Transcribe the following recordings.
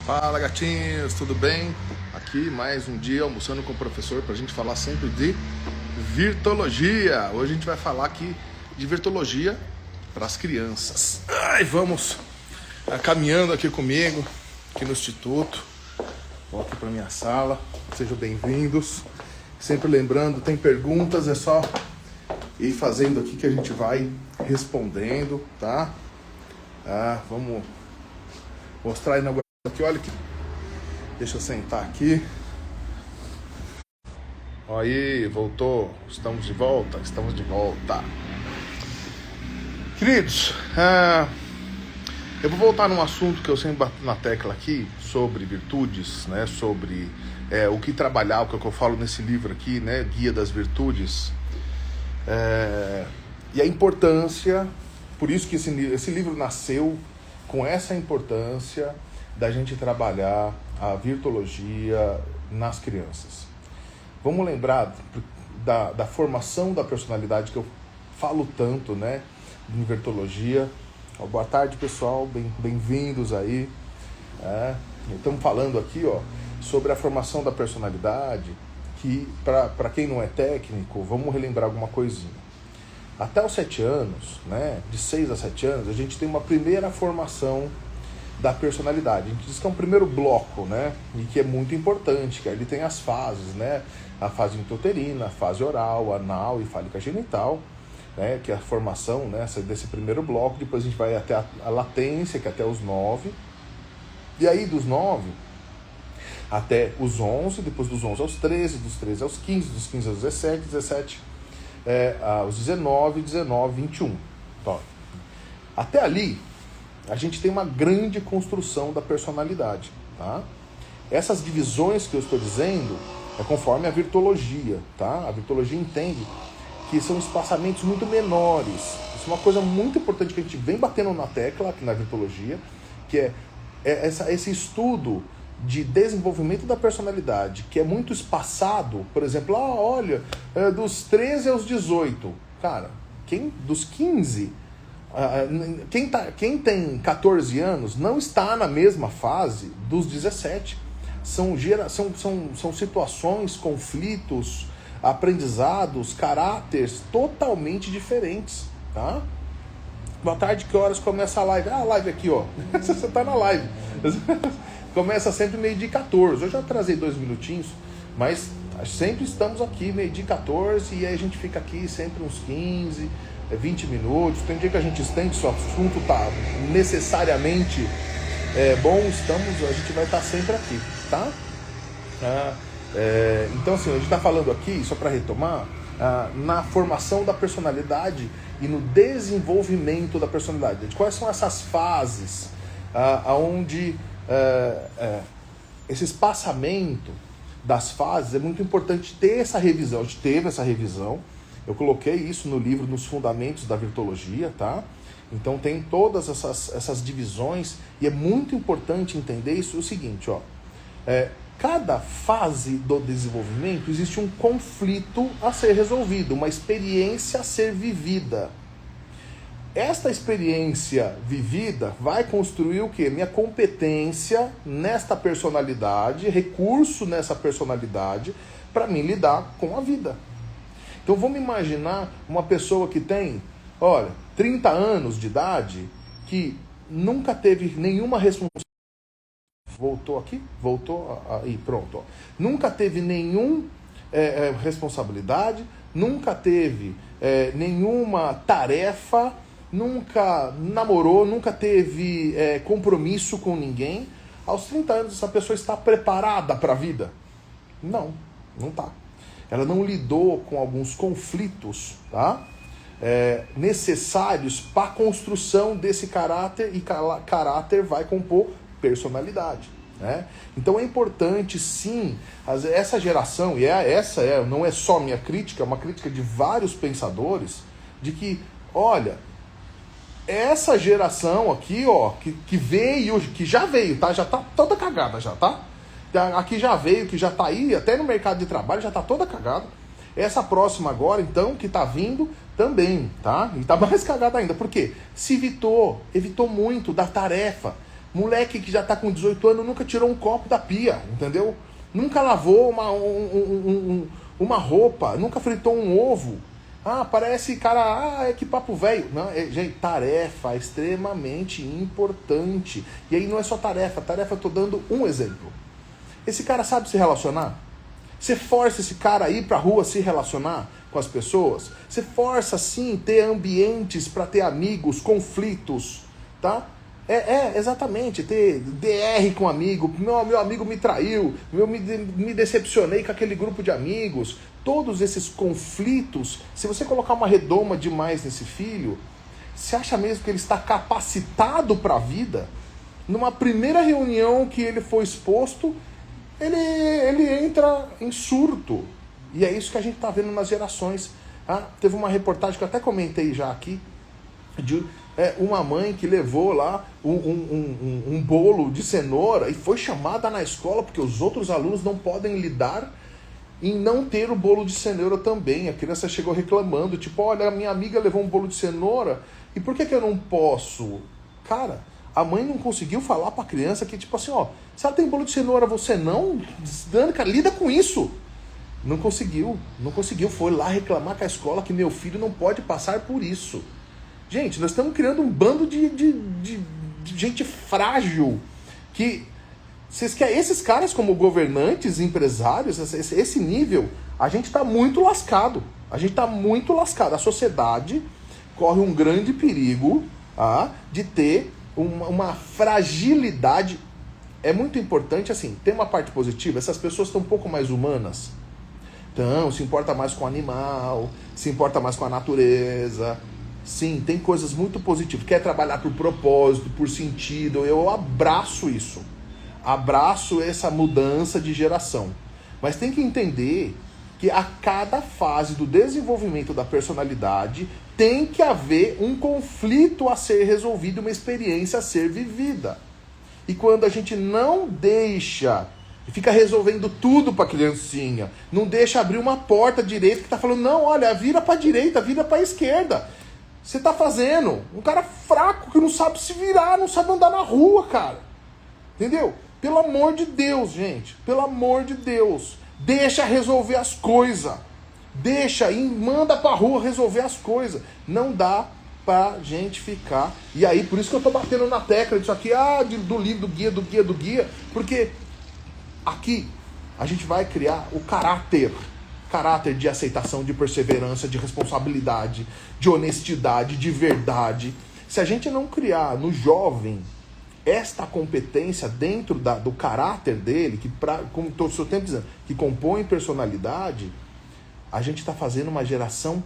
Fala gatinhos, tudo bem? Aqui mais um dia almoçando com o professor para a gente falar sempre de virtologia. Hoje a gente vai falar aqui de virtologia para as crianças. Vamos caminhando aqui comigo, aqui no Instituto. Vou aqui para minha sala, sejam bem-vindos. Sempre lembrando, tem perguntas, é só ir fazendo aqui que a gente vai respondendo, tá? Vamos mostrar a inauguração aqui, olha aqui. Deixa eu sentar aqui. Aí, voltou. Estamos de volta. Queridos, eu vou voltar num assunto que eu sempre bato na tecla aqui, sobre virtudes, né? Sobre o que trabalhar, o que eu falo nesse livro aqui, né? Guia das Virtudes. E a importância, por isso que esse livro nasceu com essa importância da gente trabalhar a virtologia nas crianças. Vamos lembrar da formação da personalidade que eu falo tanto, né, em virtologia. Boa tarde, pessoal, bem-vindos aí. Estamos falando aqui, sobre a formação da personalidade, que para quem não é técnico, vamos relembrar alguma coisinha. Até os 7 anos, né, de 6 a 7 anos, a gente tem uma primeira formação da personalidade. A gente diz que é um primeiro bloco, né? E que é muito importante, que aí ele tem as fases, né? A fase intrauterina, a fase oral, anal e fálica genital, né? Que é a formação, né, desse primeiro bloco. Depois a gente vai até a latência, que é até os 9. E aí dos 9 até os 11, depois dos 11 aos 13, dos 13 aos 15, dos 15 aos 17, 17 aos 19, 19, 21. Então, até ali a gente tem uma grande construção da personalidade, tá? Essas divisões que eu estou dizendo é conforme a virtologia, tá? A virtologia entende que são espaçamentos muito menores. Isso é uma coisa muito importante que a gente vem batendo na tecla aqui na virtologia, que é esse estudo de desenvolvimento da personalidade, que é muito espaçado. Por exemplo, olha, dos 13 aos 18. Cara, dos 15... Quem tem 14 anos não está na mesma fase dos 17. São situações, conflitos, aprendizados, caráteres totalmente diferentes, tá? Boa tarde, que horas começa a live? A live aqui, ó. Você está na live. Começa sempre meio-dia e 14. Eu já atrasei 2 minutinhos, mas sempre estamos aqui meio-dia e 14 e aí a gente fica aqui sempre uns 15... 20 minutos, tem dia que a gente estende, se o assunto está necessariamente bom, a gente vai estar sempre aqui, tá? Então assim, a gente está falando aqui, só para retomar, na formação da personalidade e no desenvolvimento da personalidade. Quais são essas fases onde esse espaçamento das fases é muito importante ter essa revisão. A gente teve essa revisão. Eu coloquei isso no livro, nos fundamentos da virtologia, tá? Então tem todas essas divisões e é muito importante entender isso, o seguinte, cada fase do desenvolvimento existe um conflito a ser resolvido, uma experiência a ser vivida. Esta experiência vivida vai construir o quê? Minha competência nesta personalidade, recurso nessa personalidade para mim lidar com a vida. Então vamos imaginar uma pessoa que tem, 30 anos de idade, que nunca teve nenhuma responsabilidade. Voltou aqui? Voltou aí, pronto. Nunca teve nenhuma responsabilidade, nunca teve nenhuma tarefa, nunca namorou, nunca teve compromisso com ninguém. Aos 30 anos essa pessoa está preparada para a vida? Não está. Ela não lidou com alguns conflitos, tá? Necessários para a construção desse caráter, e caráter vai compor personalidade, né? Então é importante, sim, essa geração, e não é só minha crítica, é uma crítica de vários pensadores, de que, olha, essa geração aqui, que já veio, tá? Já tá toda cagada, já, tá? Aqui já veio, que já está aí, até no mercado de trabalho, já está toda cagada. Essa próxima agora, então, que está vindo, também, tá? E está mais cagada ainda. Por quê? Se evitou muito da tarefa. Moleque que já tá com 18 anos nunca tirou um copo da pia, entendeu? Nunca lavou uma roupa, nunca fritou um ovo. Ah, parece cara, que papo velho. Não, gente, tarefa é extremamente importante. E aí não é só tarefa, eu tô dando um exemplo. Esse cara sabe se relacionar? Você força esse cara a ir pra rua se relacionar com as pessoas? Você força, sim, ter ambientes para ter amigos, conflitos, tá? Exatamente, ter DR com amigo, meu amigo me traiu, me decepcionei com aquele grupo de amigos. Todos esses conflitos, se você colocar uma redoma demais nesse filho, você acha mesmo que ele está capacitado para a vida? Numa primeira reunião que ele foi exposto, ele entra em surto. E é isso que a gente está vendo nas gerações. Teve uma reportagem que eu até comentei já aqui, de uma mãe que levou lá um bolo de cenoura e foi chamada na escola porque os outros alunos não podem lidar em não ter o bolo de cenoura também. A criança chegou reclamando, tipo, olha, a minha amiga levou um bolo de cenoura e por que eu não posso? Cara, a mãe não conseguiu falar pra criança que, tipo assim, ó, se ela tem bolo de cenoura, você não? Cara, lida com isso. Não conseguiu, foi lá reclamar com a escola que meu filho não pode passar por isso. Gente, nós estamos criando um bando de gente frágil, que vocês querem esses caras como governantes, empresários, esse nível, a gente está muito lascado. A sociedade corre um grande perigo de ter uma fragilidade. É muito importante, assim, tem uma parte positiva, essas pessoas estão um pouco mais humanas. Então, se importa mais com o animal, se importa mais com a natureza. Sim, tem coisas muito positivas. Quer trabalhar por propósito, por sentido. Eu abraço isso. Abraço essa mudança de geração. Mas tem que entender que a cada fase do desenvolvimento da personalidade tem que haver um conflito a ser resolvido, uma experiência a ser vivida. E quando a gente não deixa, fica resolvendo tudo para a criancinha, não deixa abrir uma porta direita que está falando, não, olha, vira para a direita, vira para a esquerda. Você tá fazendo um cara fraco que não sabe se virar, não sabe andar na rua, cara. Entendeu? Pelo amor de Deus, gente. Pelo amor de Deus. Deixa resolver as coisas. Deixa e manda pra rua resolver as coisas. Não dá pra gente ficar. E aí, por isso que eu tô batendo na tecla disso aqui, do livro, do guia. Porque aqui a gente vai criar o caráter de aceitação, de perseverança, de responsabilidade, de honestidade, de verdade. Se a gente não criar no jovem esta competência dentro do caráter dele, como estou o seu tempo dizendo, que compõe personalidade, a gente está fazendo uma geração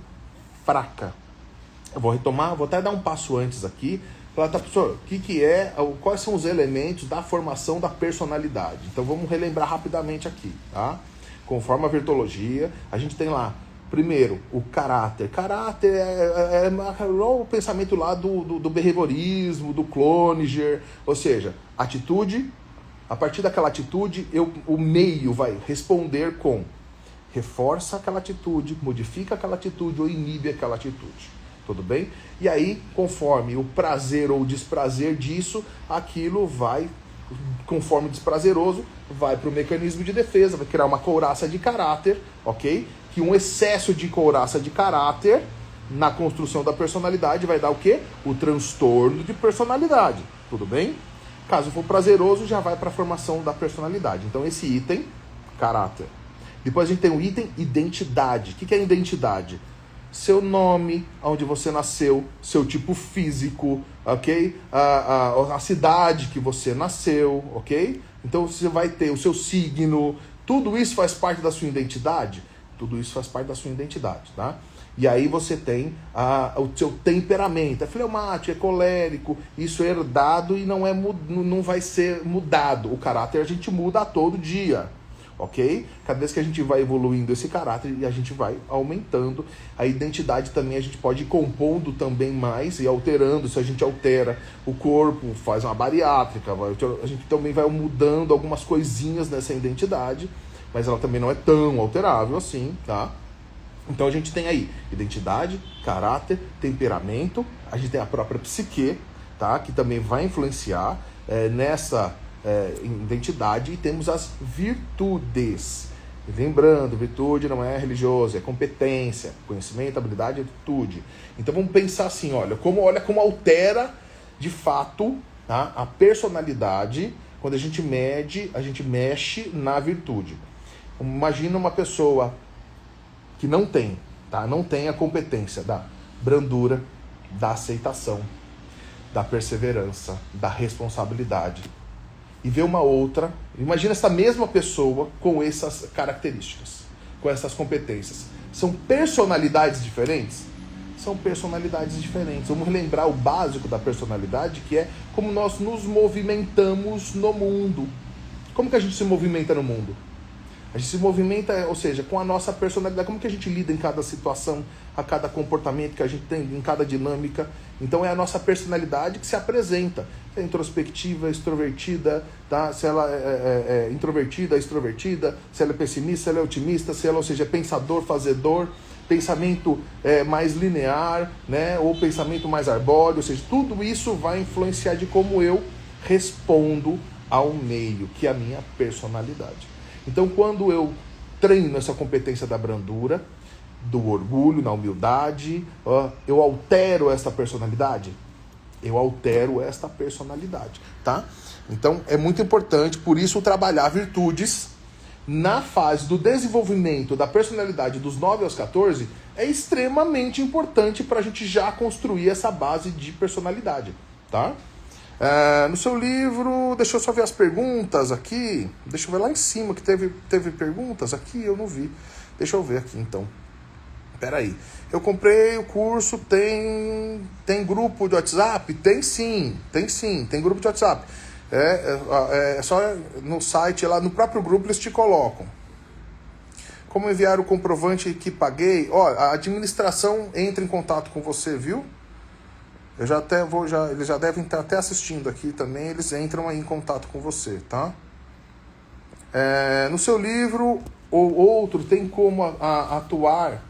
fraca. Eu vou retomar, vou até dar um passo antes aqui, falar, tá, professor, quais são os elementos da formação da personalidade? Então vamos relembrar rapidamente aqui, tá? Conforme a virtologia, a gente tem lá, primeiro, o caráter. Caráter é o pensamento lá do behaviorismo, do Cloninger, ou seja, atitude, a partir daquela atitude, o meio vai responder com reforça aquela atitude, modifica aquela atitude ou inibe aquela atitude. Tudo bem? E aí, conforme o prazer ou o desprazer disso, aquilo vai, conforme desprazeroso, vai para o mecanismo de defesa, vai criar uma couraça de caráter, ok? Que um excesso de couraça de caráter na construção da personalidade vai dar o quê? O transtorno de personalidade, tudo bem? Caso for prazeroso, já vai para a formação da personalidade. Então esse item, caráter. Depois a gente tem o item identidade. O que é identidade? Seu nome, onde você nasceu, seu tipo físico, ok? A cidade que você nasceu, ok? Então você vai ter o seu signo, tudo isso faz parte da sua identidade? Tudo isso faz parte da sua identidade, tá? E aí você tem o seu temperamento, é fleumático, é colérico, isso é herdado e não vai ser mudado. O caráter a gente muda a todo dia. Ok? Cada vez que a gente vai evoluindo esse caráter e a gente vai aumentando, a identidade também a gente pode ir compondo também mais e alterando. Se a gente altera o corpo, faz uma bariátrica, a gente também vai mudando algumas coisinhas nessa identidade, mas ela também não é tão alterável assim, tá? Então a gente tem aí identidade, caráter, temperamento, a gente tem a própria psique, tá? Que também vai influenciar. nessa identidade, e temos as virtudes. Lembrando, virtude não é religioso, é competência, conhecimento, habilidade e atitude. Então vamos pensar assim, olha como altera de fato, tá, a personalidade quando a gente mexe na virtude. Imagina uma pessoa que não tem a competência da brandura, da aceitação, da perseverança, da responsabilidade. E vê uma outra, imagina essa mesma pessoa com essas características, com essas competências. São personalidades diferentes? São personalidades diferentes. Vamos relembrar o básico da personalidade, que é como nós nos movimentamos no mundo. Como que a gente se movimenta no mundo? A gente se movimenta, ou seja, com a nossa personalidade. Como que a gente lida em cada situação, a cada comportamento que a gente tem, em cada dinâmica. Então é a nossa personalidade que se apresenta. Se é introspectiva, extrovertida, tá? Se ela é introvertida, extrovertida, se ela é pessimista, se ela é otimista, se ela, ou seja, é pensador, fazedor, pensamento mais linear, né? Ou pensamento mais arbóreo, ou seja, tudo isso vai influenciar de como eu respondo ao meio, que é a minha personalidade. Então, quando eu treino essa competência da brandura, do orgulho, na humildade, eu altero esta personalidade? Eu altero esta personalidade, tá? Então, é muito importante, por isso, trabalhar virtudes na fase do desenvolvimento da personalidade dos 9 aos 14 é extremamente importante para a gente já construir essa base de personalidade, tá? No seu livro, deixa eu só ver as perguntas aqui. Deixa eu ver lá em cima que teve perguntas aqui, eu não vi. Deixa eu ver aqui então. Peraí. Eu comprei o curso, tem grupo de WhatsApp? Tem sim, tem grupo de WhatsApp. É só no site, lá no próprio grupo eles te colocam. Como enviar o comprovante que paguei? A administração entra em contato com você, viu? Eu já até eles já devem estar até assistindo aqui também, eles entram aí em contato com você, tá? No seu livro ou outro, tem como atuar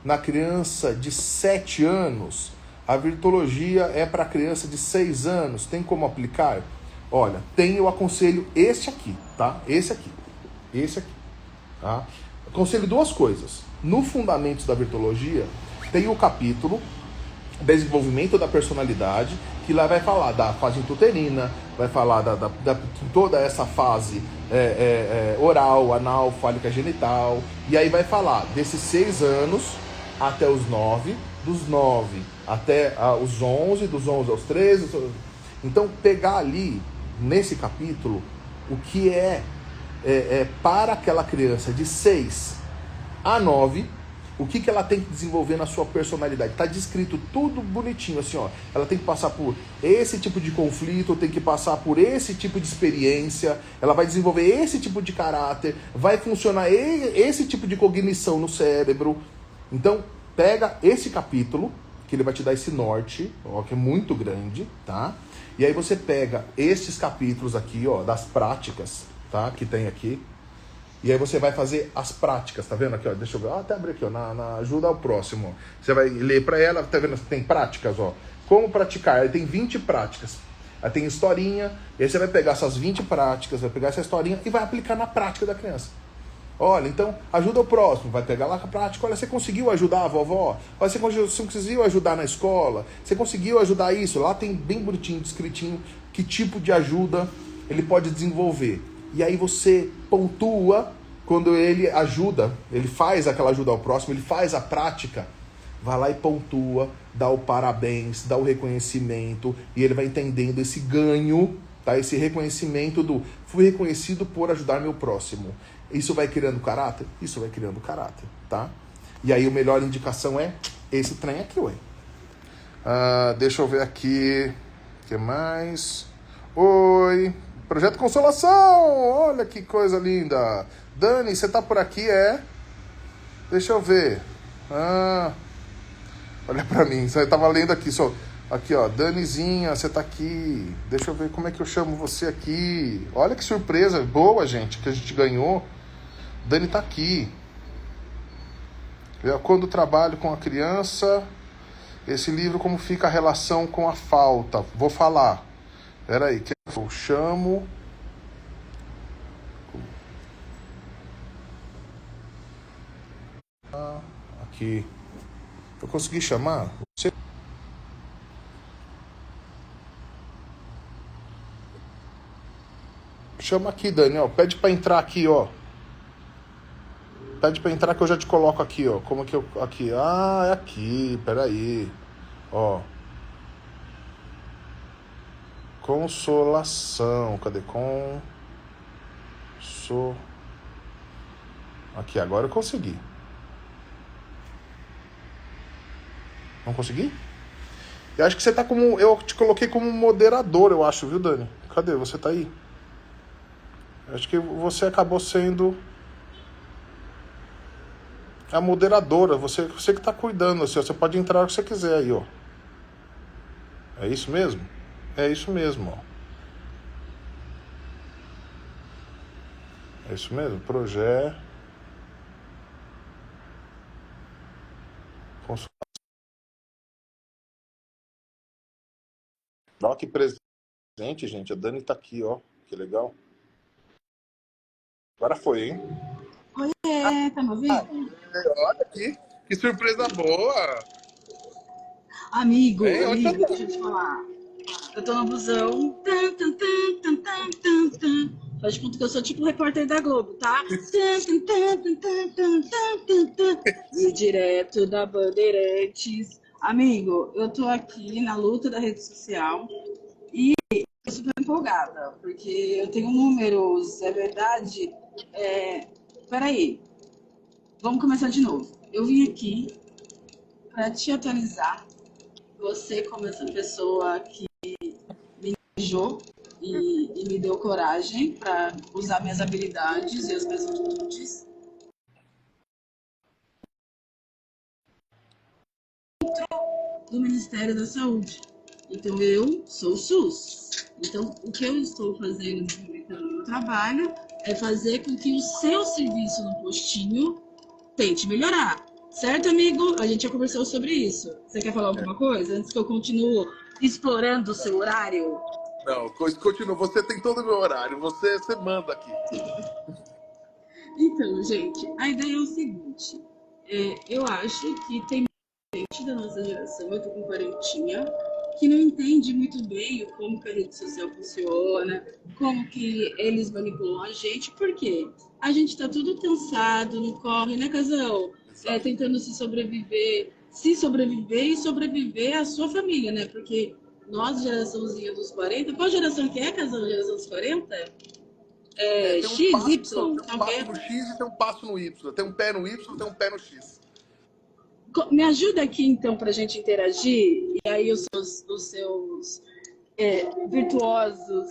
na criança de 7 anos? A virtuologia é para criança de 6 anos, tem como aplicar? Olha, eu aconselho esse aqui, tá? Esse aqui, tá? Aconselho 2 coisas. No Fundamentos da Virtuologia, tem o capítulo Desenvolvimento da Personalidade, que lá vai falar da fase intrauterina, vai falar da toda essa fase oral, anal, fálica, genital, e aí vai falar desses 6 anos até os 9, dos 9 até os 11, dos 11 aos 13. Então, pegar ali, nesse capítulo, o que para aquela criança de 6 a 9, o que ela tem que desenvolver na sua personalidade. Está descrito tudo bonitinho, assim, ó. Ela tem que passar por esse tipo de conflito, tem que passar por esse tipo de experiência, ela vai desenvolver esse tipo de caráter, vai funcionar esse tipo de cognição no cérebro. Então, pega esse capítulo, que ele vai te dar esse norte, ó, que é muito grande, tá? E aí você pega esses capítulos aqui, ó, das práticas, tá? Que tem aqui. E aí você vai fazer as práticas, tá vendo aqui, ó? Deixa eu ver, até abrir aqui, ó, na ajuda ao próximo. Ó. Você vai ler para ela, tá vendo? Tem práticas, ó. Como praticar? Aí tem 20 práticas. Aí tem historinha, e aí você vai pegar essas 20 práticas, vai pegar essa historinha e vai aplicar na prática da criança. Olha, então, ajuda o próximo, vai pegar lá com a prática. Olha, você conseguiu ajudar a vovó? Olha, você conseguiu ajudar na escola? Você conseguiu ajudar isso? Lá tem bem bonitinho, descritinho, que tipo de ajuda ele pode desenvolver. E aí você pontua quando ele ajuda, ele faz aquela ajuda ao próximo, ele faz a prática, vai lá e pontua, dá o parabéns, dá o reconhecimento, e ele vai entendendo esse ganho, tá? Esse reconhecimento fui reconhecido por ajudar meu próximo. Isso vai criando caráter? Isso vai criando caráter, tá? E aí a melhor indicação é esse trem aqui, ué. Deixa eu ver aqui, o que mais? Oi... Projeto Consolação, olha que coisa linda. Dani, você tá por aqui, Deixa eu ver. Olha pra mim, você tava lendo aqui, só. Aqui, ó, Danizinha, você tá aqui. Deixa eu ver como é que eu chamo você aqui. Olha que surpresa boa, gente, que a gente ganhou. Dani tá aqui. Quando trabalho com a criança, esse livro, como fica a relação com a falta? Vou falar. Pera aí, que eu chamo. Aqui. Eu consegui chamar? Você chama aqui, Daniel. Pede pra entrar aqui, ó. Pede pra entrar que eu já te coloco aqui, ó. Como que eu. Aqui. Ah, é aqui. Peraí. Ó. Consolação. Cadê? Aqui, agora eu consegui. Não consegui? Eu acho que você tá como. Eu te coloquei como moderador, eu acho, viu, Dani? Cadê? Você tá aí? Eu acho que você acabou sendo a moderadora. Você que tá cuidando, assim, ó. Você pode entrar o que você quiser aí, ó. É isso mesmo? É isso mesmo, ó. É isso mesmo? Projeto. Ó, que presente, gente. A Dani tá aqui, ó. Que legal. Agora foi, hein? Oiê, tá me ouvindo? Olha aqui. Que surpresa boa. Amigo, Hein? Onde você amigo, tá? deixa eu te falar. Eu tô no busão. Tan, tan, tan, tan, tan, tan, tan. Faz de conta que eu sou tipo o repórter da Globo, tá? Tan, tan, tan, tan, tan, tan, tan, tan, tan. E direto da Bandeirantes. Amigo, eu tô aqui na luta da rede social e tô super empolgada, porque eu tenho números, é verdade. Peraí, vamos começar de novo. Eu vim aqui para te atualizar. Você, como essa pessoa que beijou e me deu coragem para usar minhas habilidades e as minhas virtudes do Ministério da Saúde. Então, eu sou o SUS. Então, o que eu estou fazendo, desenvolvendo no meu trabalho, é fazer com que o seu serviço no postinho tente melhorar. Certo, amigo? A gente já conversou sobre isso. Você quer falar alguma coisa antes que eu continue explorando o seu horário? Não, continua. Você tem todo o meu horário. Você manda aqui. Então, gente, a ideia é o seguinte: eu acho que tem gente da nossa geração, eu tô com quarentinha, que não entende muito bem como que a rede social funciona, como que eles manipulam a gente, porque a gente tá tudo cansado, no corre, né, Casão? Exato. Tentando se sobreviver e sobreviver à sua família, né? Porque nós, geraçãozinha dos 40, qual geração que é, Casão? Geração dos 40? É, X, Y, tem um qual que passo é? no X e tem um passo no Y. Tem um pé no Y e tem um pé no X. Me ajuda aqui então para a gente interagir e aí os seus virtuosos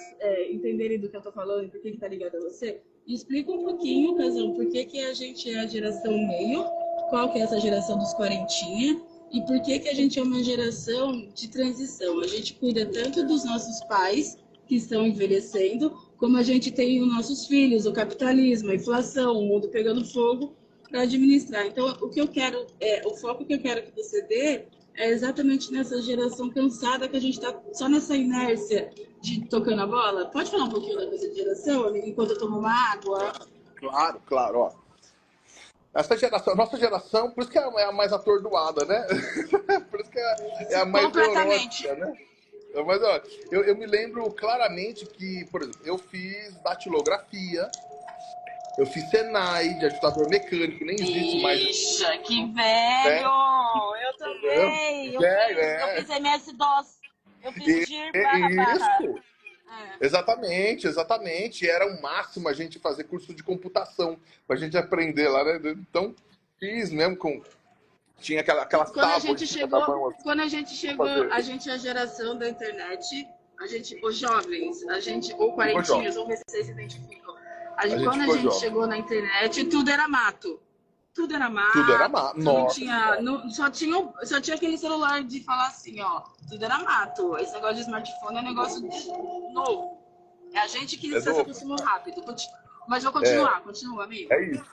entenderem do que eu estou falando e por que está ligado a você. E explica um pouquinho, Casão, por que, que a gente é a geração meio, qual que é essa geração dos quarentinha e por que, que a gente é uma geração de transição. A gente cuida tanto dos nossos pais que estão envelhecendo, como a gente tem os nossos filhos, o capitalismo, a inflação, o mundo pegando fogo para administrar. Então, o foco que eu quero que você dê é exatamente nessa geração cansada que a gente está só nessa inércia de tocando a bola. Pode falar um pouquinho da coisa de geração, amiga, enquanto eu tomo uma água? Claro, claro, ó. Essa geração, nossa geração, por isso que é a mais atordoada, né? Por isso que é a mais Completamente. neurótica, né? Mas, ó, eu me lembro claramente que, por exemplo, eu fiz datilografia, eu fiz Senai de ajustador mecânico, nem existe mais, Bicha, que velho! né? Eu Entendeu? também! Eu É, fiz MS-DOS. Eu fiz é, DIR barra barra. isso. É. Exatamente, exatamente. Era o máximo a gente fazer curso de computação, pra gente aprender lá, né? Então, fiz mesmo com. Tinha aquelas Quando a tábuas gente em cima da chegou, mão assim, quando a gente pra chegou, fazer. a gente é a geração da internet, os jovens, ou Ficou jovem. quarentinhas, vamos ver se vocês se identificam. A gente Quando a ficou gente jovem. chegou na internet, tudo era mato. Tudo era Tudo era mato, má. você não Nossa tinha, senhora. só tinha aquele celular de falar assim, ó, tudo era mato. Esse negócio de smartphone é um negócio novo. É a gente que É se novo. acostumou rápido. Mas vou É, continuar, continua, é amigo. isso.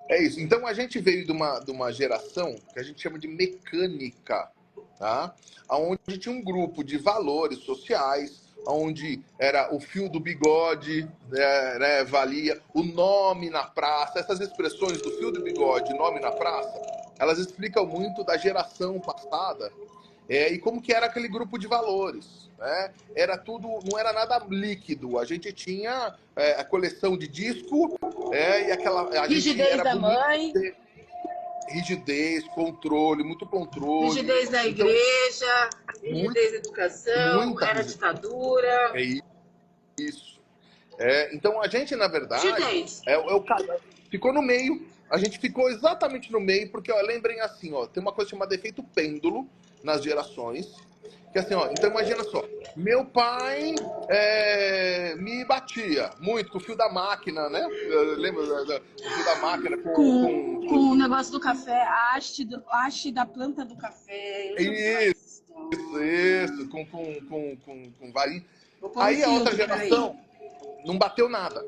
É isso. Então a gente veio de uma geração que a gente chama de mecânica, tá? Onde tinha um grupo de valores sociais, onde era o fio do bigode, né, valia, o nome na praça. Essas expressões do fio do bigode, nome na praça, elas explicam muito da geração passada e como que era aquele grupo de valores. Né? Era tudo, não era nada líquido. A gente tinha a coleção de disco e a gente Rigidez era da bonito. mãe. Rigidez, controle, muito controle. Rigidez da igreja, rigidez da educação, era rigidez. ditadura. É isso. Então a gente, na verdade, Rigidez. ficou no meio. A gente ficou exatamente no meio, porque lembrem assim, tem uma coisa chamada efeito pêndulo nas gerações. Que assim, então imagina só, meu pai me batia muito com o fio da máquina, né? Lembra do fio da máquina com o negócio do café, a haste da planta do café. Isso, com varinha. Aí a outra geração não bateu nada.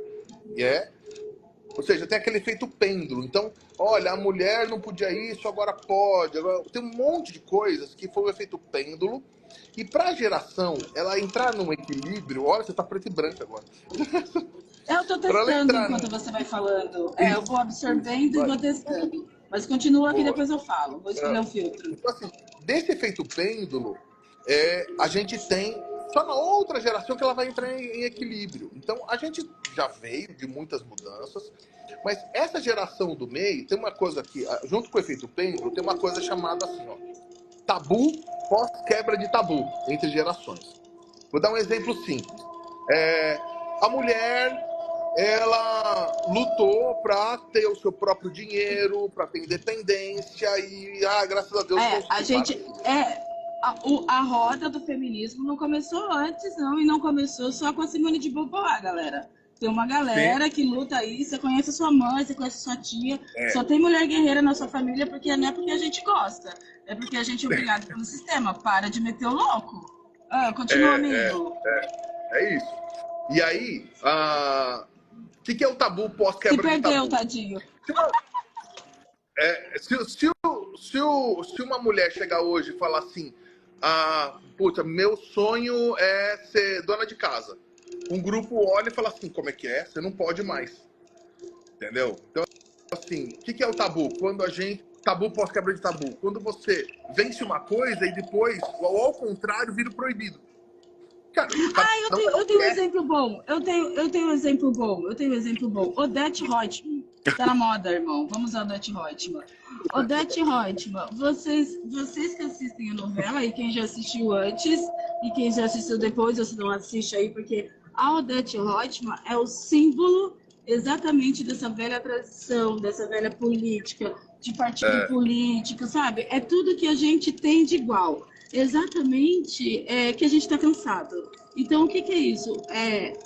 Ou seja, tem aquele efeito pêndulo. Então, olha, a mulher não podia isso, agora pode. Agora... Tem um monte de coisas que foi o efeito pêndulo. E para a geração, ela entrar num equilíbrio... Olha, você tá preto e branco agora. Eu tô testando enquanto você vai falando. Eu vou absorvendo e vou testando. Mas continua que depois eu falo. Vou escolher um filtro. Então, assim, desse efeito pêndulo, a gente tem... Só na outra geração que ela vai entrar em equilíbrio. Então, a gente já veio de muitas mudanças, mas essa geração do meio tem uma coisa aqui, junto com o efeito pêndulo, tem uma coisa chamada assim, tabu pós-quebra de tabu entre gerações. Vou dar um exemplo simples. A mulher, ela lutou para ter o seu próprio dinheiro, para ter independência e, graças a Deus... A gente... A roda do feminismo não começou antes, não, e não começou só com a Simone de Beauvoir, galera. Tem uma galera que luta aí, você conhece a sua mãe, você conhece a sua tia, só tem mulher guerreira na sua família não é porque a gente gosta, é porque a gente é obrigado pelo sistema. Para de meter o louco. Continua, amigo. É isso. E aí, o que é o tabu pós-quebra de tabu? Se perdeu, tadinho. Se uma mulher chegar hoje e falar assim, puta, meu sonho é ser dona de casa. Um grupo olha e fala assim, como é que é? Você não pode mais. Entendeu? Então, assim, o que é o tabu? Tabu pós-quebra de tabu. Quando você vence uma coisa e depois, ao contrário, vira o proibido. Cara, eu tenho um exemplo bom. Eu tenho um exemplo bom. Odete Roitman. Tá na moda, irmão. Vamos usar Odete Roitman. Odete Roitman, vocês que assistem a novela, e quem já assistiu antes, e quem já assistiu depois, ou se não assiste aí, porque a Odete Roitman é o símbolo exatamente dessa velha tradição, dessa velha política, de partido político, sabe? É tudo que a gente tem de igual. Exatamente que a gente está cansado. Então, o que é isso?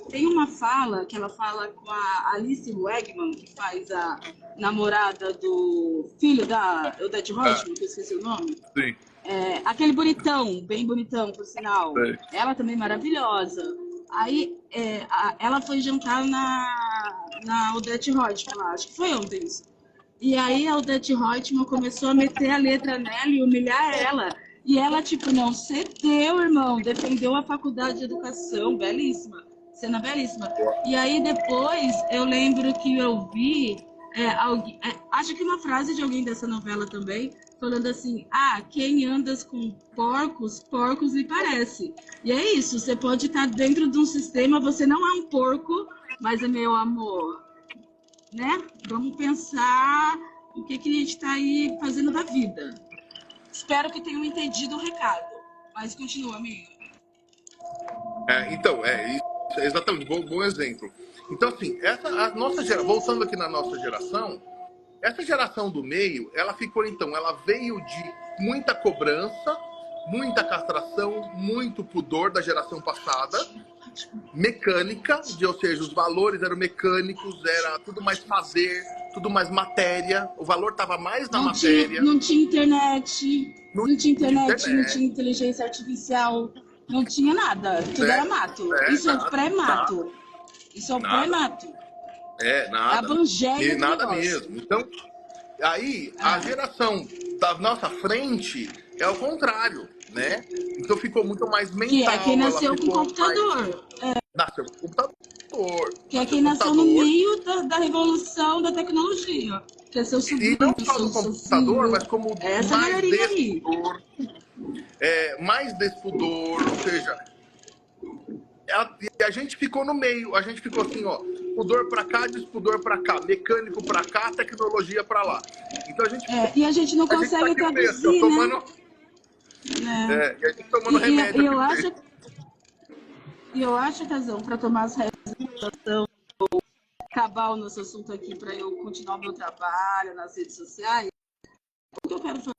Tem uma fala que ela fala com a Alice Wegman, que faz a namorada do filho da Odete Roitman, que eu esqueci o nome. Sim. Aquele bonitão, bem bonitão, por sinal. Sim. Ela também maravilhosa. Aí, ela foi jantar na Odete Roitman, acho que foi ontem isso. E aí a Odete Roitman começou a meter a letra nela e humilhar ela. E ela, não cedeu, irmão. Defendeu a faculdade de educação. Belíssima. Cena belíssima. E aí, depois, eu lembro que eu vi... acho que uma frase de alguém dessa novela também, falando assim, quem andas com porcos, porcos lhe parece. E é isso. Você pode estar dentro de um sistema, você não é um porco, mas é meu amor. Né? Vamos pensar o que a gente está aí fazendo da vida. Espero que tenham entendido o recado. Mas continua, amigo. Então, isso é exatamente, bom exemplo. Então, assim, voltando aqui na nossa geração, essa geração do meio, ela veio de muita cobrança, muita castração, muito pudor da geração passada, mecânica, ou seja, os valores eram mecânicos, era tudo mais fazer, tudo mais matéria, o valor estava mais na matéria. Não tinha internet, não tinha inteligência artificial, não tinha nada, tudo era mato. Isso é o pré-mato. Isso é o pré-mato. Nada. Evangelho nada mesmo. Então, aí, a geração da nossa frente é o contrário, né? Então ficou muito mais Que é quem mental, ela nasceu com ficou mais... computador. Nasceu com computador, Que é nasceu quem com nasceu no computador. meio da revolução da tecnologia. Que é seu E sobrinho, não só seu, do seu computador, filho. mas como É essa mais galerinha aí. despudor, mais despudor, ou seja, e a gente ficou no meio, a gente ficou assim, ó, pudor pra cá, despudor pra cá, mecânico pra cá, tecnologia pra lá. Então E a gente não a gente tá consegue aqui no meio, assim, ó, traduzir, né? tomando, e a gente tomando E remédio aqui no meio. eu acho, Casão, para tomar as rédeas, acabar o nosso assunto aqui, para eu continuar o meu trabalho nas redes sociais, o que eu quero falar,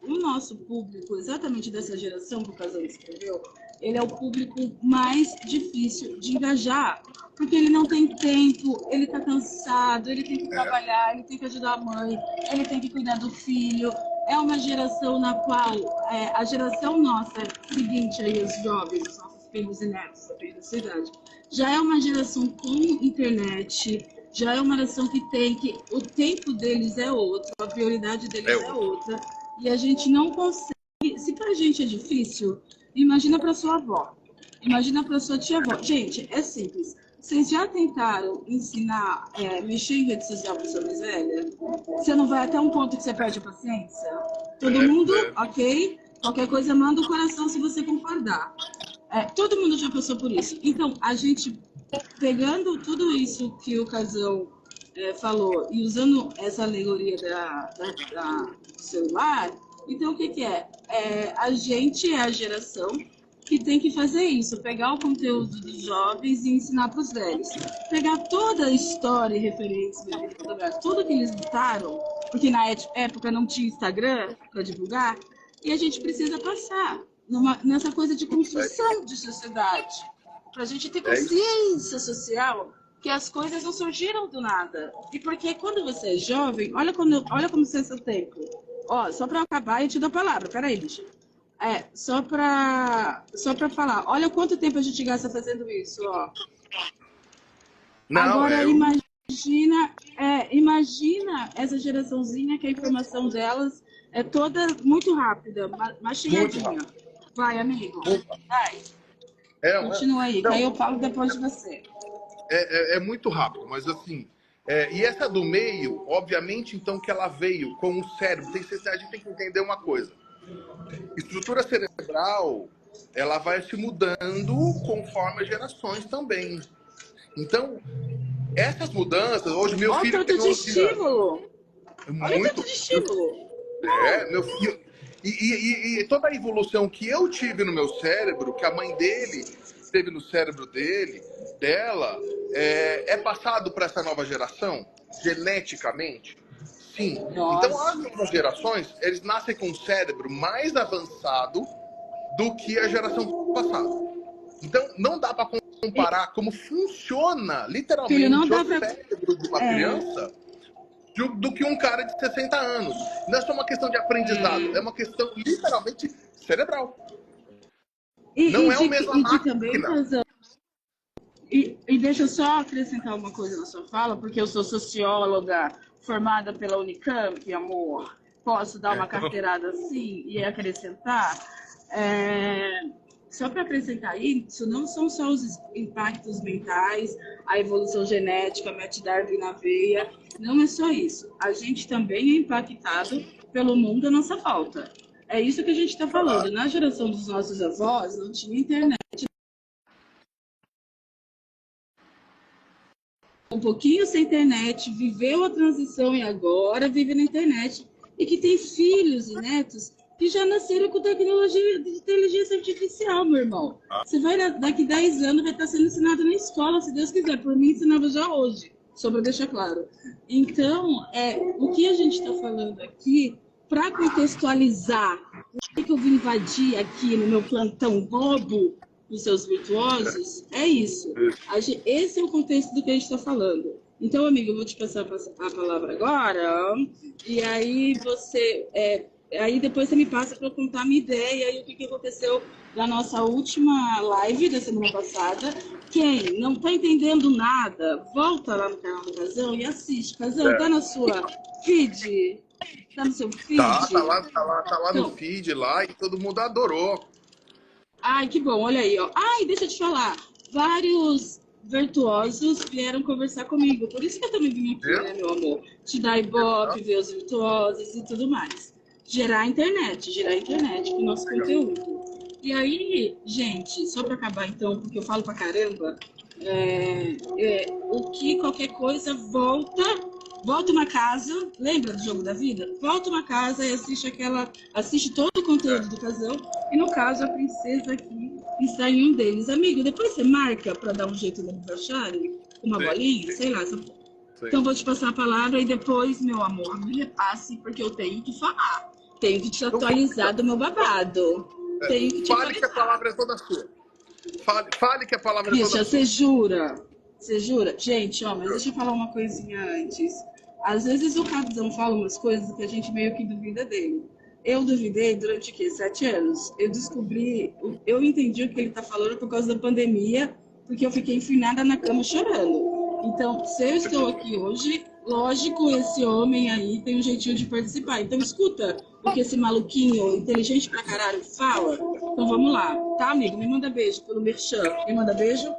o nosso público, exatamente dessa geração que o Casão escreveu, ele é o público mais difícil de engajar, porque ele não tem tempo, ele está cansado, ele tem que trabalhar, ele tem que ajudar a mãe, ele tem que cuidar do filho. É uma geração na qual a geração nossa seguinte aí, os jovens, os nossos filhos e netos da nossa idade, já é uma geração com internet, já é uma geração que tem que o tempo deles é outro, a prioridade deles é outra, e a gente não consegue. Se pra gente é difícil, imagina pra sua avó, imagina pra sua tia-avó. Gente, é simples. Vocês já tentaram ensinar, mexer em rede social para sua mais velha? Você não vai até um ponto que você perde a paciência? Todo mundo, ok? Qualquer coisa, manda o coração se você concordar. Todo mundo já passou por isso. Então, a gente, pegando tudo isso que o Casão falou e usando essa alegoria do celular, então o que é? A gente é a geração que tem que fazer isso, pegar o conteúdo dos jovens e ensinar para os velhos. Pegar toda a história e referência, tudo que eles lutaram, porque na época não tinha Instagram para divulgar, e a gente precisa passar nessa coisa de construção de sociedade, para a gente ter consciência social que as coisas não surgiram do nada. E porque quando você é jovem, olha como você é seu tempo. Ó, só para acabar e te dou a palavra, peraí, bicho. Só para falar. Olha quanto tempo a gente gasta fazendo isso, ó. Não, agora imagina essa geraçãozinha que a informação delas é toda muito rápida, mastigadinha. Vai, amigo. Vai. Continua aí, que aí eu falo depois de você. É muito rápido, mas assim... e essa do meio, obviamente, então, que ela veio com o cérebro. A gente tem que entender uma coisa. Estrutura cerebral, ela vai se mudando conforme as gerações também. Então, essas mudanças... Hoje, meu filho tem 11 anos. Olha o tanto de estímulo. Meu filho... E toda a evolução que eu tive no meu cérebro, que a mãe dele teve no cérebro dela, é passado para essa nova geração, geneticamente? Sim. Nossa. Então, as novas gerações, eles nascem com um cérebro mais avançado do que a geração passada. Então, não dá para comparar como funciona, literalmente, o cérebro de uma criança do que um cara de 60 anos. Não é só uma questão de aprendizado, é uma questão literalmente cerebral. Não é o mesmo máquina. E deixa eu só acrescentar uma coisa na sua fala, porque eu sou socióloga formada pela Unicamp, amor. Posso dar uma carteirada assim e acrescentar? Só para acrescentar isso, não são só os impactos mentais, a evolução genética, Matt Darwin na veia, não é só isso. A gente também é impactado pelo mundo à nossa volta. É isso que a gente está falando. Na geração dos nossos avós, não tinha internet. Um pouquinho sem internet, viveu a transição e agora vive na internet. E que tem filhos e netos que já nasceram com tecnologia de inteligência artificial, meu irmão. Você vai, daqui 10 anos, vai estar sendo ensinado na escola, se Deus quiser. Por mim, ensinava já hoje, só para deixar claro. Então, o que a gente está falando aqui, para contextualizar o que eu vim invadir aqui no meu plantão bobo dos seus virtuosos, é isso. Esse é o contexto do que a gente está falando. Então, amigo, eu vou te passar a palavra agora, e aí aí depois você me passa para eu contar a minha ideia e o que aconteceu na nossa última live da semana passada. Quem não está entendendo nada, volta lá no canal do Casão e assiste. Casão, tá na sua feed? Tá no seu Tá, feed? tá lá no Então, feed lá e todo mundo adorou. ai, que bom, olha aí, ó. Ai, deixa eu te falar. Vários virtuosos vieram conversar comigo. Por isso que eu também vim aqui, né, Viu? meu amor? Te dar ibope, ver os virtuosos e tudo mais. Gerar internet com o nosso Legal. conteúdo. E aí, gente, só para acabar então, porque eu falo pra caramba, o que qualquer coisa volta uma casa, lembra do jogo da vida? Volta uma casa e assiste todo o conteúdo do casal. E no caso, a princesa aqui está em um deles. Amigo, depois você marca para dar um jeito deles acharem uma Sim, bolinha, sei lá. sim. Então vou te passar a palavra e depois, meu amor, me repasse, porque eu tenho que falar. Tenho que te Então fale, atualizar do meu babado. Tenho que te fale que a atualizar. palavra é toda sua. Fale que a palavra é toda Bicha, você sua. jura? Você jura? Gente, ó, mas deixa eu falar uma coisinha antes. Às vezes o Capitão fala umas coisas que a gente meio que duvida dele. Eu duvidei durante o quê? 7 anos. Eu entendi o que ele tá falando por causa da pandemia, porque eu fiquei enfinada na cama chorando. Então, se eu estou aqui hoje, lógico, esse homem aí tem um jeitinho de participar. Então, escuta o que esse maluquinho inteligente pra caralho fala. Então, vamos lá. Tá, amigo? Me manda beijo pelo Merchan. Me manda beijo?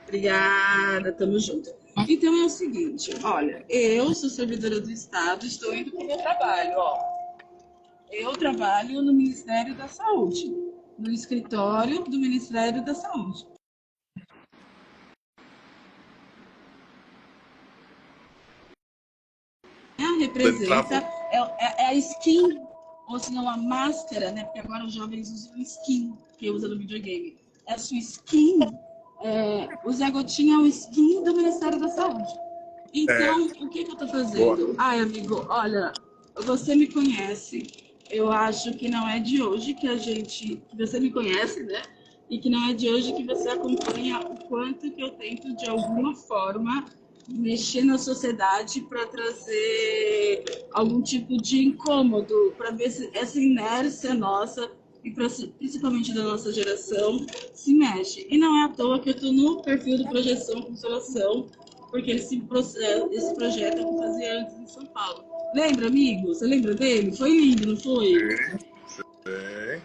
Obrigada, tamo junto. Então é o seguinte, olha, eu sou servidora do Estado, estou indo para o meu trabalho, ó. Eu trabalho no Ministério da Saúde, no escritório do Ministério da Saúde. Ele Representa, travou. é a skin, ou se não a máscara, né? Porque agora os jovens usam skin, que usa no videogame. É a sua skin, o Zé Gotinha é o skin do Ministério da Saúde. É, Então, o que eu tô boa. fazendo? Ai, amigo, olha, você me conhece. Eu acho que não é de hoje que você me conhece, né? E que não é de hoje que você acompanha o quanto que eu tento, de alguma forma, mexer na sociedade para trazer algum tipo de incômodo, para ver se essa inércia nossa, e principalmente da nossa geração, se mexe. E não é à toa que eu estou no perfil do Projeção Consolação, porque esse projeto eu fazia antes em São Paulo. Lembra, amigo? Você lembra dele? Foi lindo, não foi? É,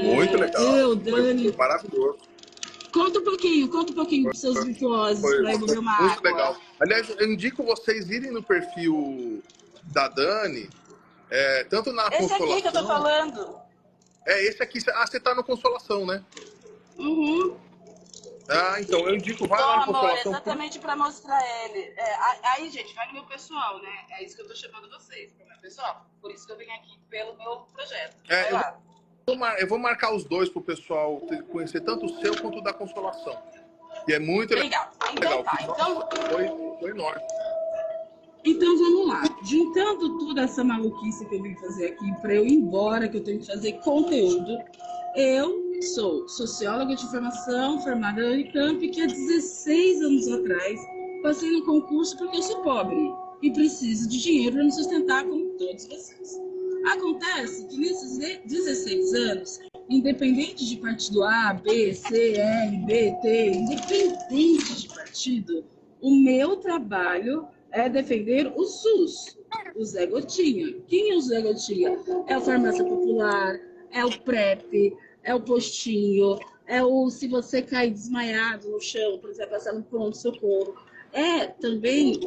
muito legal. Foi Dani. maravilhoso. Conta um pouquinho pros seus virtuosos Foi, para eu foi beber uma muito água. legal. Aliás, eu indico vocês irem no perfil da Dani, tanto na Esse aqui que eu tô Consolação. falando. Esse aqui. Ah, você tá no Consolação, né? Uhum. Ah, então, eu indico, vai lá Bom, no amor, Consolação. exatamente para mostrar ele. Aí, gente, vai no meu pessoal, né? É isso que eu tô chamando vocês, pro meu pessoal. Por isso que eu vim aqui pelo meu projeto. Vai Eu lá. eu vou marcar os dois pro pessoal conhecer tanto o seu quanto o da Consolação. E é muito Legal. Então legal. tá. Nossa, foi enorme. Então vamos lá. Juntando toda essa maluquice que eu vim fazer aqui para eu ir embora, que eu tenho que fazer conteúdo, eu sou socióloga de formação, formada na Unicamp, que há 16 anos atrás passei no concurso porque eu sou pobre e preciso de dinheiro para me sustentar como todos vocês. Acontece que nesses 16 anos, independente de partido A, B, C, L, B, T, independente de partido, o meu trabalho é defender o SUS, o Zé Gotinha. Quem é o Zé Gotinha? É a farmácia popular, é o PrEP, é o postinho, é o se você cair desmaiado no chão, por exemplo, passar no pronto-socorro. É também,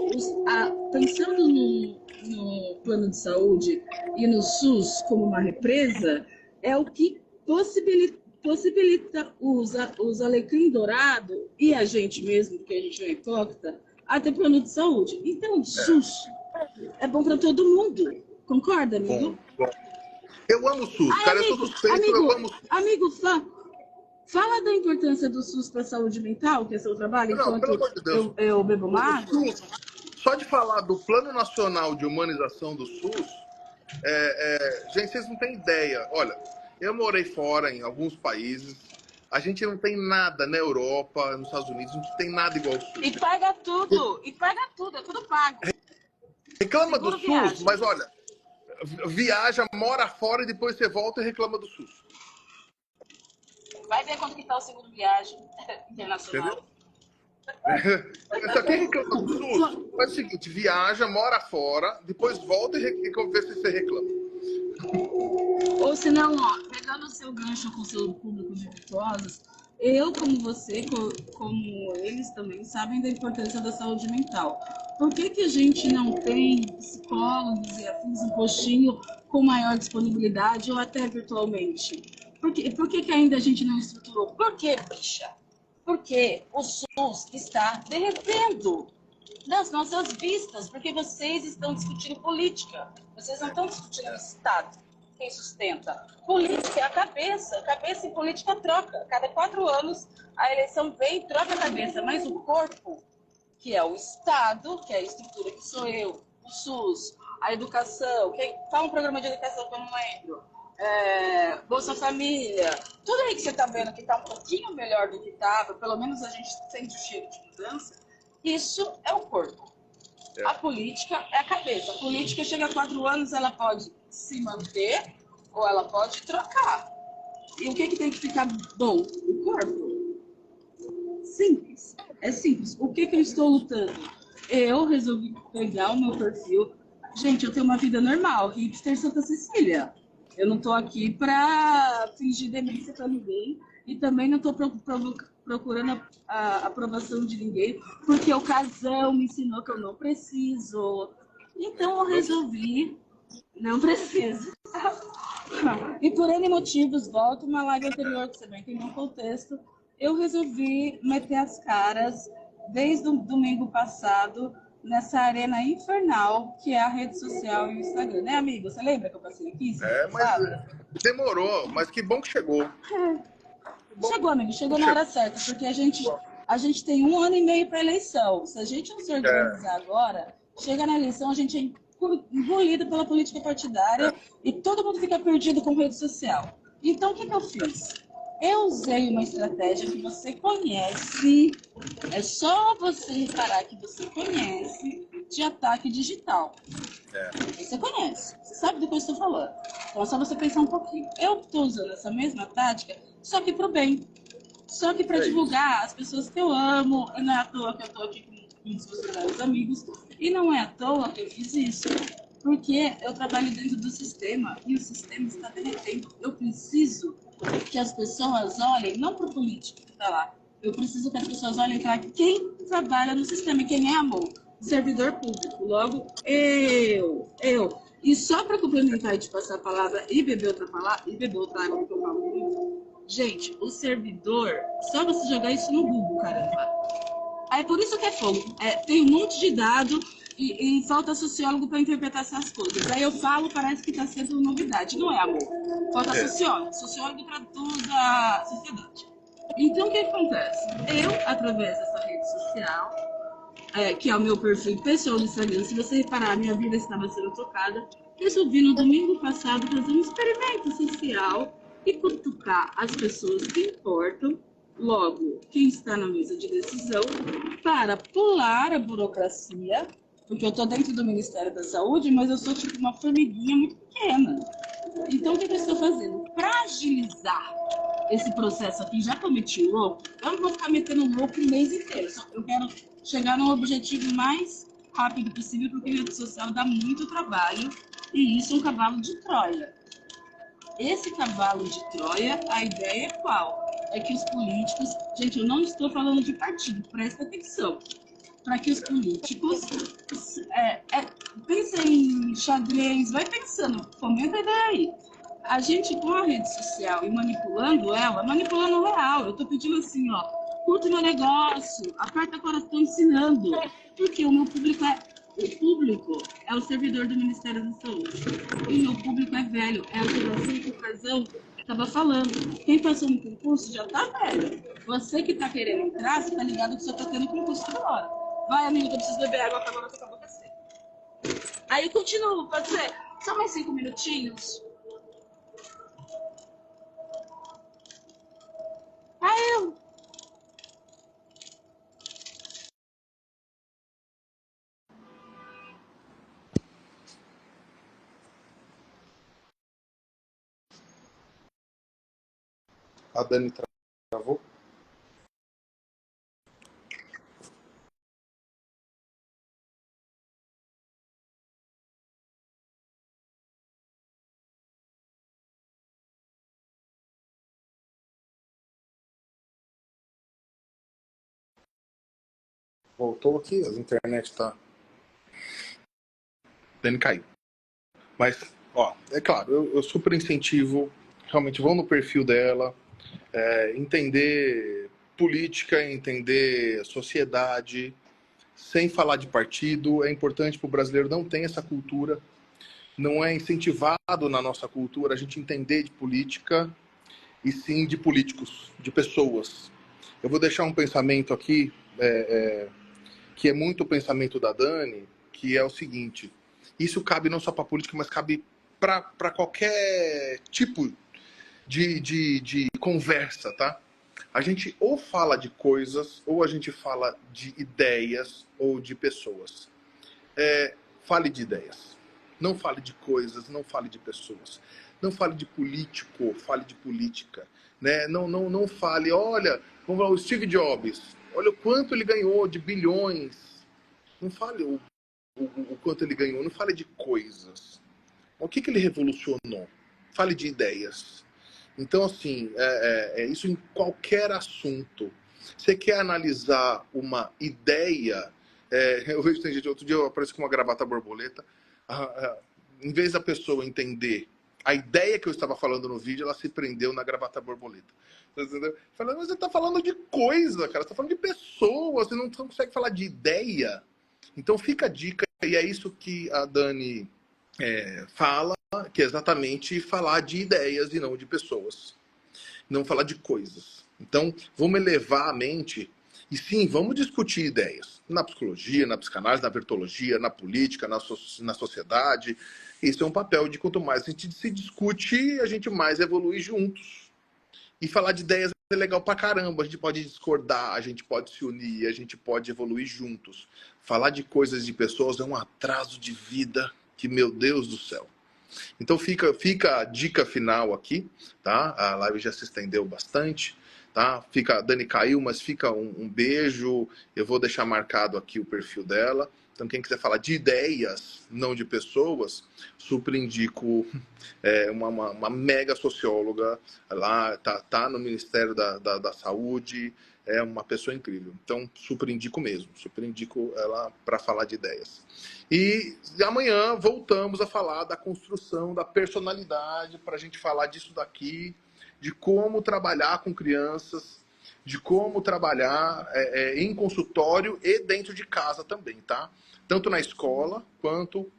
pensando no plano de saúde e no SUS como uma represa, é o que possibilita os alecrim dourado e a gente mesmo, porque a gente não é hipócrita, a ter plano de saúde. Então, o SUS é bom para todo mundo. Concorda, Bom, amigo? bom. Eu amo o SUS, Ai, cara. Eu sou amigo, suspeito, eu amigo, amo o SUS. amigo, fala da importância do SUS para a saúde mental, que é seu trabalho, Não, pelo enquanto amor de Deus. eu bebo O uma água. SUS, só de falar do Plano Nacional de Humanização do SUS, gente, vocês não têm ideia. Olha, eu morei fora em alguns países. A gente não tem nada na Europa, nos Estados Unidos, não tem nada igual ao SUS. E paga tudo, é tudo pago. Reclama do Seguro SUS, viagem. mas olha, viaja, mora fora e depois você volta e reclama do SUS. Vai ver quanto que tá o seguro viagem Entendeu? internacional. Só quem reclama do SUS, faz o seguinte, viaja, mora fora, depois volta e vê se você reclama. Ou se não, ó, pegando o seu gancho com o seu público de virtuosos, eu, como você, como eles também, sabem da importância da saúde mental. Por que, que a gente não tem psicólogos e afins um postinho com maior disponibilidade ou até virtualmente? Por que, que ainda a gente não estruturou? Por que, bicha? Porque o SUS está derretendo nas nossas vistas, porque vocês estão discutindo política, vocês não estão discutindo o Estado, quem sustenta. Política é a cabeça em política troca. Cada 4 anos a eleição vem e troca a cabeça, mas o corpo, que é o Estado, que é a estrutura que sou eu, o SUS, a educação, qual um programa de educação que eu não lembro? Bolsa Família, tudo aí que você está vendo que está um pouquinho melhor do que estava, pelo menos a gente sente o cheiro de mudança, isso é o corpo. A política é a cabeça. A política chega a 4 anos, ela pode se manter ou ela pode trocar. E o que, que tem que ficar bom? O corpo. Simples. É simples. O que, que eu estou lutando? Eu resolvi pegar o meu perfil. Gente, eu tenho uma vida normal, hipster Santa Cecília. Eu não estou aqui para fingir demência para ninguém e também não estou procurando a aprovação de ninguém, porque o casão me ensinou que eu não preciso. Então eu resolvi, não preciso. E por N motivos, volto uma live anterior que você vai entender o contexto, eu resolvi meter as caras desde o domingo passado nessa arena infernal que é a rede social e o Instagram, né, amigo? Você lembra que eu passei aqui semana Mas passada? demorou, mas que bom que chegou. Chegou, amigo, chegou na Chegou. hora certa, porque a gente tem 1 ano e meio para eleição. Se a gente não se organizar agora, chega na eleição, a gente é engolido pela política partidária e todo mundo fica perdido com rede social. Então, o que, que eu fiz? Eu usei uma estratégia que você conhece, é só você reparar que você conhece de ataque digital. Você conhece, você sabe do que eu estou falando. Então é só você pensar um pouquinho. Eu estou usando essa mesma tática, só que para o bem. Só que para divulgar as pessoas que eu amo, e não é à toa que eu estou aqui com um dos meus melhores amigos, e não é à toa que eu fiz isso, porque eu trabalho dentro do sistema e o sistema está derretendo. Eu preciso que as pessoas olhem, não para o político que está lá, eu preciso que as pessoas olhem para quem trabalha no sistema e quem é amor, servidor público. Logo, eu. E só para complementar e te passar a palavra e beber outra palavra, e beber outra água, porque eu falo muito. Gente, o servidor, só você jogar isso no Google, caramba. É por isso que é fogo. Tem um monte de dado e falta sociólogo para interpretar essas coisas. Aí eu falo, parece que está sendo novidade. Não é, amor. Falta sociólogo. Sociólogo para toda a sociedade. Então, o que acontece? Eu, através dessa rede social, que é o meu perfil pessoal do Instagram, se você reparar, minha vida estava sendo tocada, resolvi no domingo passado fazer um experimento social e cutucar as pessoas que importam, logo, quem está na mesa de decisão, para pular a burocracia, porque eu estou dentro do Ministério da Saúde, mas eu sou tipo uma formiguinha muito pequena. Então, o que eu estou fazendo? Para agilizar esse processo aqui, já cometi o louco, eu não vou ficar metendo louco o mês inteiro. Eu quero chegar no objetivo mais rápido possível, porque a rede social dá muito trabalho e isso é um cavalo de Troia. Esse cavalo de Troia, a ideia é qual? É que os políticos. Gente, eu não estou falando de partido, presta atenção. Para que os políticos pensem em xadrez, vai pensando, comenta a ideia aí. A gente com a rede social e manipulando ela, manipulando real. Eu tô pedindo assim, ó, curta meu negócio, aperta agora, estou ensinando. Porque o público é o servidor do Ministério da Saúde. E o meu público é velho, é a geração que o Casão estava falando. Quem passou no concurso já tá velho. Você que tá querendo entrar, você tá ligado que você tá tendo concurso toda hora. Vai, amigo, eu preciso beber água, acabou com a boca seca. Aí eu continuo, pode ser? Só mais 5 minutinhos. Aí eu. A Dani travou. Voltou aqui, a internet tá... Dani caiu. Mas, ó, é claro, eu super incentivo, realmente vão no perfil dela, entender política, entender sociedade, sem falar de partido. É importante para o brasileiro não ter essa cultura, não é incentivado na nossa cultura a gente entender de política e sim de políticos, de pessoas. Eu vou deixar um pensamento aqui, que é muito o pensamento da Dani, que é o seguinte: isso cabe não só para política, mas cabe para qualquer tipo de conversa, tá? A gente ou fala de coisas, ou a gente fala de ideias, ou de pessoas. Fale de ideias. Não fale de coisas, não fale de pessoas. Não fale de político, fale de política. Né? Não fale, olha, vamos lá, o Steve Jobs, olha o quanto ele ganhou de bilhões. Não fale o quanto ele ganhou, não fale de coisas. O que ele revolucionou? Fale de ideias. Então, assim, isso em qualquer assunto. Você quer analisar uma ideia? Eu vejo que tem gente, outro dia eu apareci com uma gravata borboleta. Em vez da pessoa entender a ideia que eu estava falando no vídeo, ela se prendeu na gravata borboleta. Entendeu? Falando, mas você está falando de coisa, cara. Você está falando de pessoas. Você não consegue falar de ideia. Então fica a dica, e é isso que a Dani fala, que é exatamente falar de ideias e não de pessoas. Não falar de coisas. Então, vamos elevar a mente e sim, vamos discutir ideias. Na psicologia, na psicanálise, na virtologia, na política, na sociedade. Isso é um papel de quanto mais a gente se discute, a gente mais evolui juntos. E falar de ideias é legal pra caramba. A gente pode discordar, a gente pode se unir, a gente pode evoluir juntos. Falar de coisas de pessoas é um atraso de vida que, meu Deus do céu. Então fica a dica final aqui, tá? A live já se estendeu bastante, tá? A Dani caiu, mas fica um beijo. Eu vou deixar marcado aqui o perfil dela. Então quem quiser falar de ideias, não de pessoas, super indico uma mega socióloga lá, tá no Ministério da Saúde, é uma pessoa incrível. Então super indico mesmo, super indico ela para falar de ideias. E amanhã voltamos a falar da construção da personalidade, para a gente falar disso daqui, de como trabalhar com crianças, de como trabalhar em consultório e dentro de casa também, tá? Tanto na escola quanto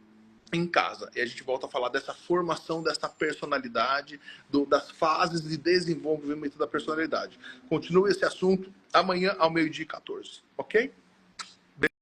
em casa. E a gente volta a falar dessa formação, dessa personalidade, das fases de desenvolvimento da personalidade. Continua esse assunto amanhã ao 12h14, ok?